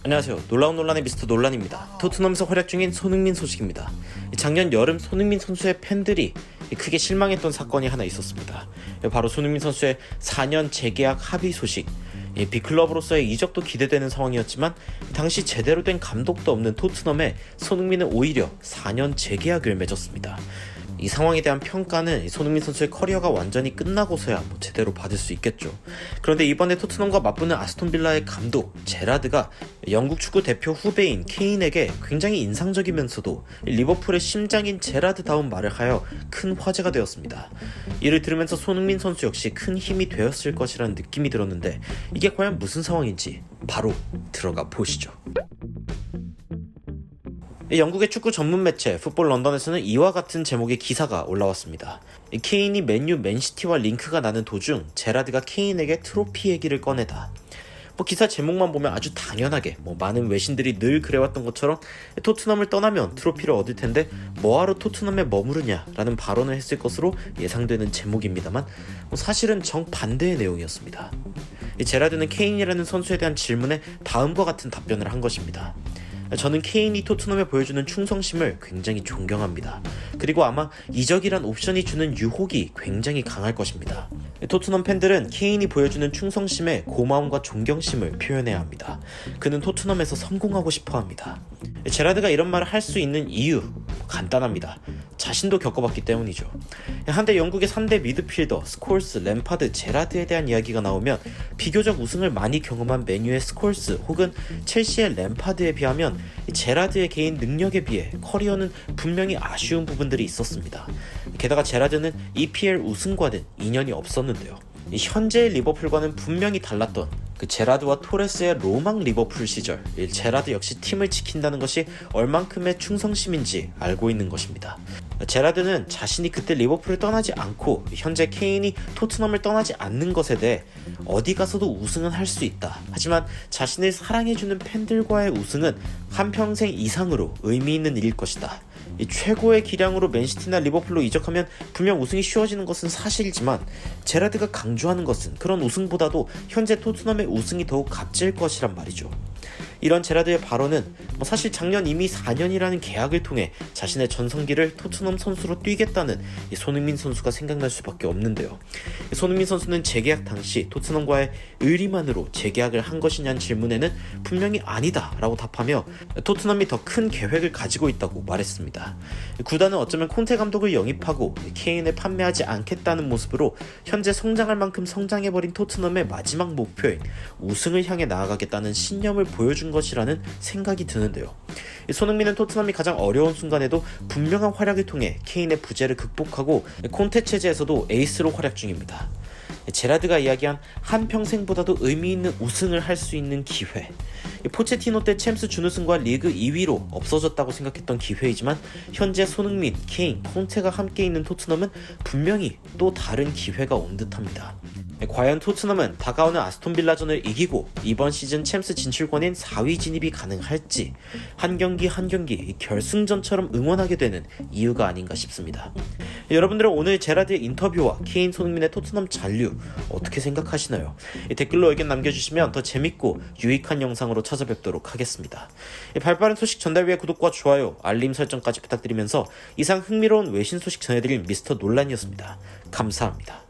안녕하세요. 놀라운 논란의 미스터 논란입니다. 토트넘에서 활약 중인 손흥민 소식입니다. 작년 여름 손흥민 선수의 팬들이 크게 실망했던 사건이 하나 있었습니다. 바로 손흥민 선수의 4년 재계약 합의 소식. 빅클럽으로서의 이적도 기대되는 상황이었지만 당시 제대로 된 감독도 없는 토트넘에 손흥민은 오히려 4년 재계약을 맺었습니다. 이 상황에 대한 평가는 손흥민 선수의 커리어가 완전히 끝나고서야 제대로 받을 수 있겠죠. 그런데 이번에 토트넘과 맞붙는 아스톤빌라의 감독 제라드가 영국 축구 대표 후배인 케인에게 굉장히 인상적이면서도 리버풀의 심장인 제라드다운 말을 하여 큰 화제가 되었습니다. 이를 들으면서 손흥민 선수 역시 큰 힘이 되었을 것이라는 느낌이 들었는데 이게 과연 무슨 상황인지 바로 들어가 보시죠. 영국의 축구 전문 매체 풋볼 런던에서는 이와 같은 제목의 기사가 올라왔습니다. 케인이 맨유 맨시티와 링크가 나는 도중 제라드가 케인에게 트로피 얘기를 꺼내다. 기사 제목만 보면 아주 당연하게 많은 외신들이 늘 그래왔던 것처럼 토트넘을 떠나면 트로피를 얻을 텐데 뭐하러 토트넘에 머무르냐 라는 발언을 했을 것으로 예상되는 제목입니다만 사실은 정반대의 내용이었습니다. 제라드는 케인이라는 선수에 대한 질문에 다음과 같은 답변을 한 것입니다. 저는 케인이 토트넘에 보여주는 충성심을 굉장히 존경합니다. 그리고 아마 이적이란 옵션이 주는 유혹이 굉장히 강할 것입니다. 토트넘 팬들은 케인이 보여주는 충성심에 고마움과 존경심을 표현해야 합니다. 그는 토트넘에서 성공하고 싶어 합니다. 제라드가 이런 말을 할 수 있는 이유 간단합니다. 자신도 겪어봤기 때문이죠. 한때 영국의 3대 미드필더 스콜스, 램파드, 제라드에 대한 이야기가 나오면 비교적 우승을 많이 경험한 맨유의 스콜스 혹은 첼시의 램파드에 비하면 제라드의 개인 능력에 비해 커리어는 분명히 아쉬운 부분들이 있었습니다. 게다가 제라드는 EPL 우승과는 인연이 없었는데요. 현재의 리버풀과는 분명히 달랐던 제라드와 토레스의 로망 리버풀 시절, 제라드 역시 팀을 지킨다는 것이 얼만큼의 충성심인지 알고 있는 것입니다. 제라드는 자신이 그때 리버풀을 떠나지 않고 현재 케인이 토트넘을 떠나지 않는 것에 대해 어디 가서도 우승은 할 수 있다. 하지만 자신을 사랑해주는 팬들과의 우승은 한평생 이상으로 의미 있는 일일 것이다. 최고의 기량으로 맨시티나 리버풀로 이적하면 분명 우승이 쉬워지는 것은 사실이지만 제라드가 강조하는 것은 그런 우승보다도 현재 토트넘의 우승이 더욱 값질 것이란 말이죠. 이런 제라드의 발언은 사실 작년 이미 4년이라는 계약을 통해 자신의 전성기를 토트넘 선수로 뛰겠다는 손흥민 선수가 생각날 수밖에 없는데요. 손흥민 선수는 재계약 당시 토트넘과의 의리만으로 재계약을 한 것이냐는 질문에는 분명히 아니다 라고 답하며 토트넘이 더 큰 계획을 가지고 있다고 말했습니다. 구단은 어쩌면 콘테 감독을 영입하고 케인을 판매하지 않겠다는 모습으로 현재 성장할 만큼 성장해버린 토트넘의 마지막 목표인 우승을 향해 나아가겠다는 신념을 보여준 것이라는 생각이 드는데요. 손흥민은 토트넘이 가장 어려운 순간에도 분명한 활약을 통해 케인의 부재를 극복하고 콘테 체제에서도 에이스로 활약 중입니다. 제라드가 이야기한 한평생보다도 의미 있는 우승을 할 수 있는 기회, 포체티노 때 챔스 준우승과 리그 2위로 없어졌다고 생각했던 기회이지만 현재 손흥민, 케인, 콘테가 함께 있는 토트넘은 분명히 또 다른 기회가 온 듯합니다. 과연 토트넘은 다가오는 아스톤빌라전을 이기고 이번 시즌 챔스 진출권인 4위 진입이 가능할지 한 경기 한 경기 결승전처럼 응원하게 되는 이유가 아닌가 싶습니다. 여러분들은 오늘 제라드의 인터뷰와 케인, 손흥민의 토트넘 잔류 어떻게 생각하시나요? 댓글로 의견 남겨주시면 더 재밌고 유익한 영상으로 찾아뵙도록 하겠습니다. 발빠른 소식 전달 위해 구독과 좋아요, 알림 설정까지 부탁드리면서 이상 흥미로운 외신 소식 전해드린 미스터 논란이었습니다. 감사합니다.